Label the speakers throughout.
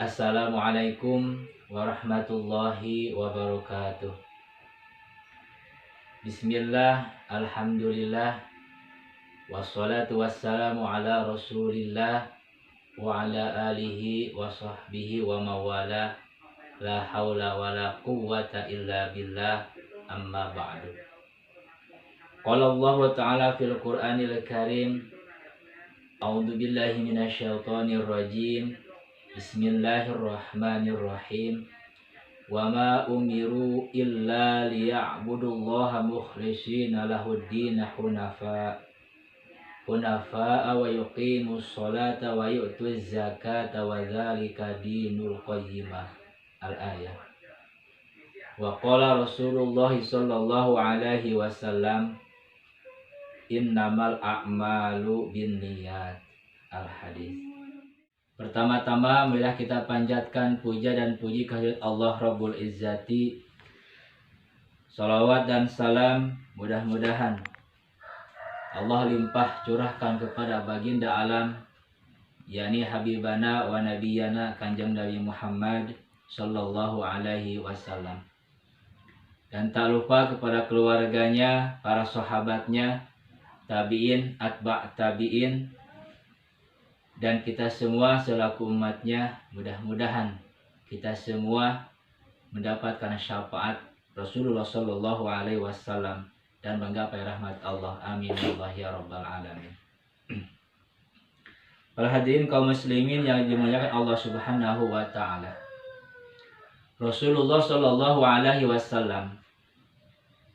Speaker 1: Assalamualaikum warahmatullahi wabarakatuh. Bismillah, alhamdulillah, wassalatu wassalamu ala rasulillah wa ala alihi wa sahbihi wa mawala, la hawla wa la quwwata illa billah, amma ba'du. Qala Allah ta'ala fil Qur'anil Karim, a'udzu billahi minasyaitonir rajim. Bismillahirrahmanirrahim. Wa ma umiru illa liya'budullaha mukhlishina lahuddin hunafa wa yuqimus sholata wa yu'tuz zakata wa dzalika dinul qayyimah. Al-ayah. Wa qala Rasulullah sallallahu alaihi wasallam, innamal a'malu binniyat. Al-hadis. Pertama-tama marilah kita panjatkan puja dan puji kehadirat Allah Rabbul Izzati. Salawat dan salam mudah-mudahan Allah limpah curahkan kepada baginda alam, yakni Habibana wa Nabiyana Kanjeng Nabi Muhammad sallallahu alaihi wasallam. Dan tak lupa kepada keluarganya, para sahabatnya, tabi'in, atba' tabi'in, dan kita semua selaku umatnya. Mudah-mudahan kita semua mendapatkan syafaat Rasulullah Sallallahu Alaihi Wasallam dan menggapai rahmat Allah. Amin ya rabbal alamin. Para hadirin kaum muslimin yang dimuliakan Allah Subhanahu wa taala. Rasulullah Sallallahu Alaihi Wasallam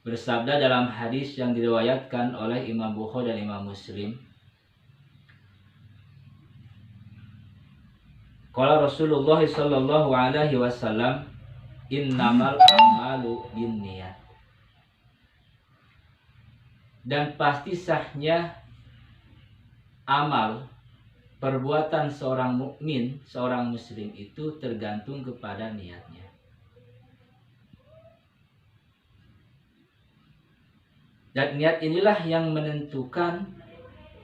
Speaker 1: bersabda dalam hadis yang diriwayatkan oleh Imam Bukhari dan Imam Muslim. Qala Rasulullah sallallahu alaihi wasallam, innamal a'malu binniyat. Dan pasti sahnya amal perbuatan seorang mukmin, seorang muslim itu tergantung kepada niatnya. Dan niat inilah yang menentukan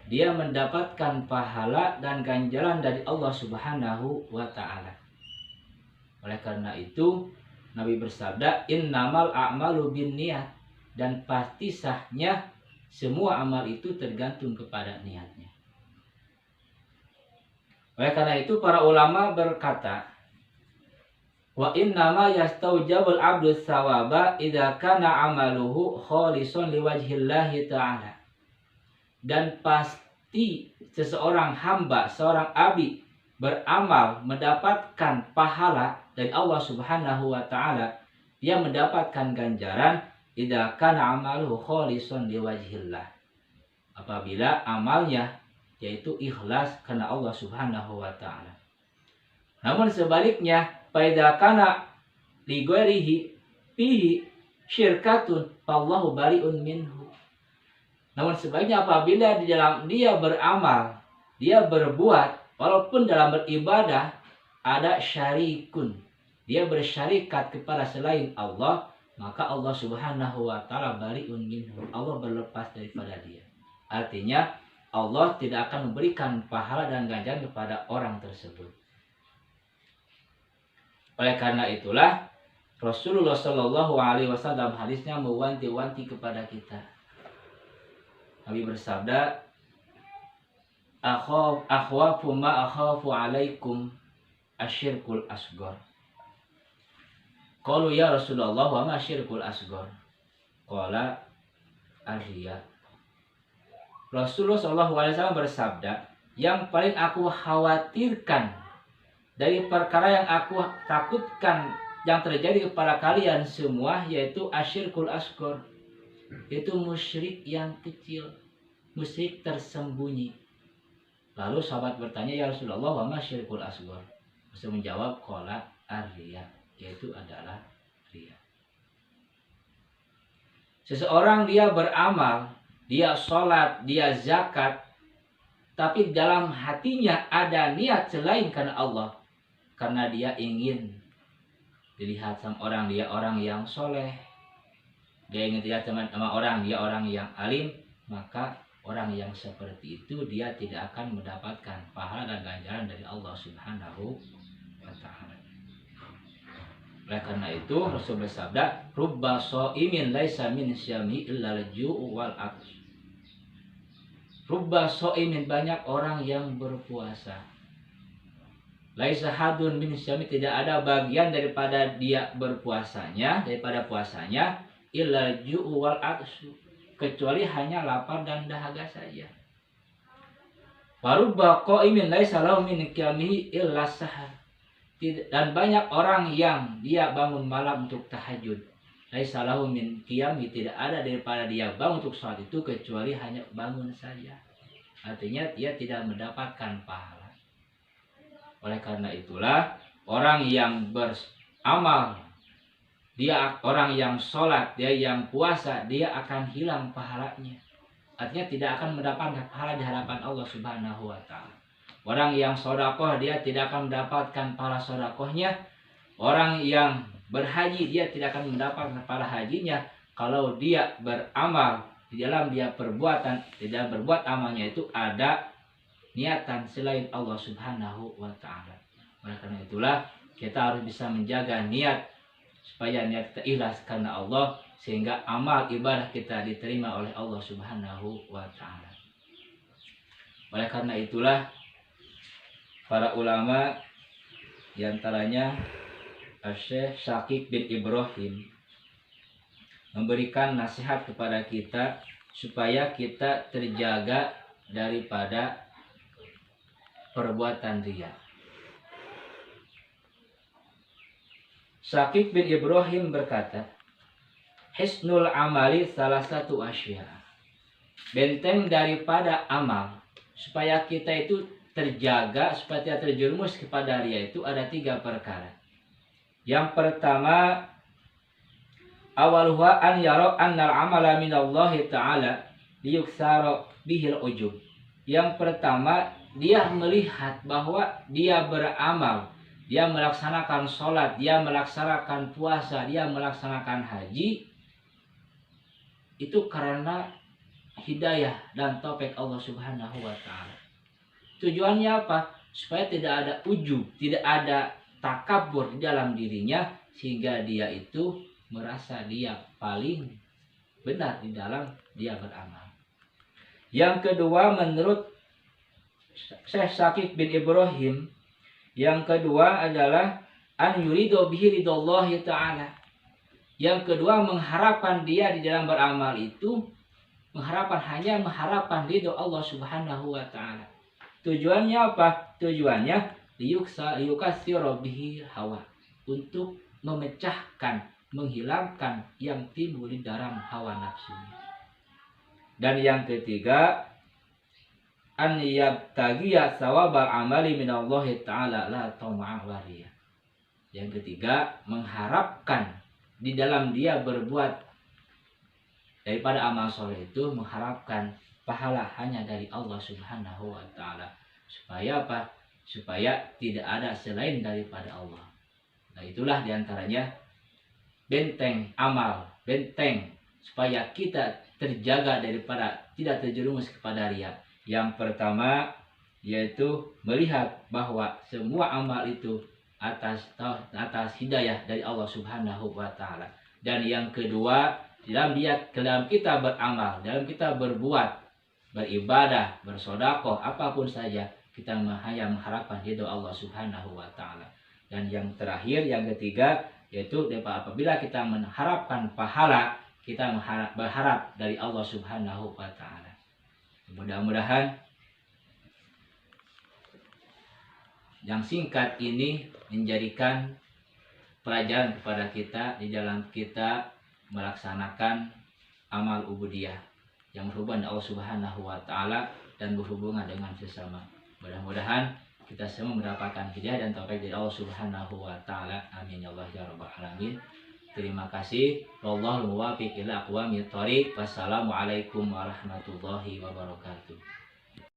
Speaker 1: dia mendapatkan pahala dan ganjaran dari Allah Subhanahu wa ta'ala. Oleh karena itu Nabi bersabda, innamal a'malu binniyat. Dan pasti sahnya semua amal itu tergantung kepada niatnya. Oleh karena itu para ulama berkata, wa innama yastaujabul abdu thawaba idza kana amaluhu khalisan liwajhillahi ta'ala. Dan pasti seseorang hamba, seorang abdi beramal mendapatkan pahala dari Allah Subhanahu wa taala, dia mendapatkan ganjaran idza kana amaluhu khalisan liwajhillah, apabila amalnya yaitu ikhlas karena Allah Subhanahu wa taala. Namun sebaliknya, faidza kana li ghairihi fihi syirkatun fallahu bari'un minhu. Namun sebaiknya apabila di dalam dia beramal, dia berbuat, walaupun dalam beribadah ada syarikun, dia bersyarikat kepada selain Allah, maka Allah Subhanahu wa taala bari'un minhu, Allah berlepas daripada dia. Artinya Allah tidak akan memberikan pahala dan ganjaran kepada orang tersebut. Oleh karena itulah Rasulullah Shallallahu Alaihi Wasallam hadisnya mewanti-wanti kepada kita. Nabi bersabda, akhwafu ma akhafu alaikum asyirkul asghar. Qalu ya Rasulullah wa ma asyirkul asghar? Qala ar-riya. Rasulullah SAW bersabda, yang paling aku khawatirkan dari perkara yang aku takutkan yang terjadi kepada kalian semua, yaitu asyirkul asghar. Itu musyrik yang kecil, musyrik tersembunyi. Lalu sahabat bertanya, ya Rasulullah, wa ma syirkul asghar? Rasul menjawab, qala ar-riya, yaitu adalah riya. Seseorang dia beramal, dia sholat, dia zakat, tapi dalam hatinya ada niat selain karena Allah, karena dia ingin dilihat sama orang, dia orang yang soleh, dia ingin dilihat sama orang, dia orang yang alim, maka orang yang seperti itu dia tidak akan mendapatkan pahala dan ganjaran dari Allah Subhanahu wa taala. Oleh karena itu Rasul bersabda, rubba shaimin laisa min syami illa al-ju'u wal atsh. Rubba shaimin, banyak orang yang berpuasa. Laisa hadun min syami, tidak ada bagian daripada dia berpuasanya, daripada puasanya, illa al-ju'u wal atsh, kecuali hanya lapar dan dahaga saja. Warubba qaimin laisa lahu min qiyamihi illa sahar. Dan banyak orang yang dia bangun malam untuk tahajud. Laisa lahu min qiyamihi, tidak ada daripada dia bangun untuk salat itu kecuali hanya bangun saja. Artinya dia tidak mendapatkan pahala. Oleh karena itulah orang yang beramal, dia orang yang sholat, dia yang puasa, dia akan hilang pahalanya. Artinya tidak akan mendapatkan pahala di hadapan Allah Subhanahu wa taala. Orang yang sedekah dia tidak akan mendapatkan pahala sedekahnya. Orang yang berhaji dia tidak akan mendapatkan pahala hajinya. Kalau dia beramal, di dalam dia perbuatan, tidak berbuat amalnya itu ada niatan selain Allah Subhanahu wa taala. Oleh karena itulah kita harus bisa menjaga niat supaya niat kita ikhlas karena Allah, sehingga amal ibadah kita diterima oleh Allah Subhanahu wa taala. Oleh karena itulah para ulama diantaranya Syekh Syakik bin Ibrahim memberikan nasihat kepada kita supaya kita terjaga daripada perbuatan riya. Syakik bin Ibrahim berkata, hisnul amali salah satu asya. Benteng daripada amal supaya kita itu terjaga, supaya tidak terjerumus kepada riya itu ada 3 perkara. Yang pertama, awalhuwa an yara annal amala minallahi ta'ala liyuksara bihil ujub. Yang pertama, dia melihat bahwa dia beramal, dia melaksanakan sholat, dia melaksanakan puasa, dia melaksanakan haji, itu karena hidayah dan taufik Allah Subhanahu wa taala. Tujuannya apa? Supaya tidak ada ujub, tidak ada takabur di dalam dirinya, sehingga dia itu merasa dia paling benar di dalam dia beramal. Yang kedua, menurut Syekh Syakik bin Ibrahim, yang kedua adalah an yuridu bihi ridallahi ta'ala. Yang kedua, mengharapkan dia di dalam beramal itu hanya mengharapkan ridho Allah Subhanahu wa taala. Tujuannya apa? Tujuannya liyukassiru bihi hawa, untuk memecahkan, menghilangkan yang timbul di dalam hawa nafsu. Dan yang ketiga, an yabtagiya sawabal amali minallahi ta'ala la tama'a wa riya. Yang ketiga, mengharapkan di dalam dia berbuat daripada amal soleh itu, mengharapkan pahala hanya dari Allah Subhanahu wa taala. Supaya apa? Supaya tidak ada selain daripada Allah. Nah, itulah diantaranya benteng amal, benteng supaya kita terjaga daripada tidak terjerumus kepada riya. Yang pertama yaitu melihat bahwa semua amal itu atas hidayah dari Allah Subhanahu wa taala. Dan yang kedua, dalam kita beramal, dalam kita berbuat, beribadah, bersedekah, apapun saja, kita hanya mengharapkan ridho Allah Subhanahu wa taala. Dan yang terakhir, yang ketiga, yaitu apabila kita mengharapkan pahala, kita berharap dari Allah Subhanahu wa taala. Mudah-mudahan yang singkat ini menjadikan pelajaran kepada kita di dalam kita melaksanakan amal ubudiyah yang berhubungan dengan Allah Subhanahu wa taala dan berhubungan dengan sesama. Mudah-mudahan kita semua mendapatkan hidayah dan taufik dari Allah Subhanahu wa taala. Amin ya Allah ya rabbal alamin. Terima kasih. Wallahul muwaffiq ila aqwamit thoriq. Wassalamualaikum warahmatullahi wabarakatuh.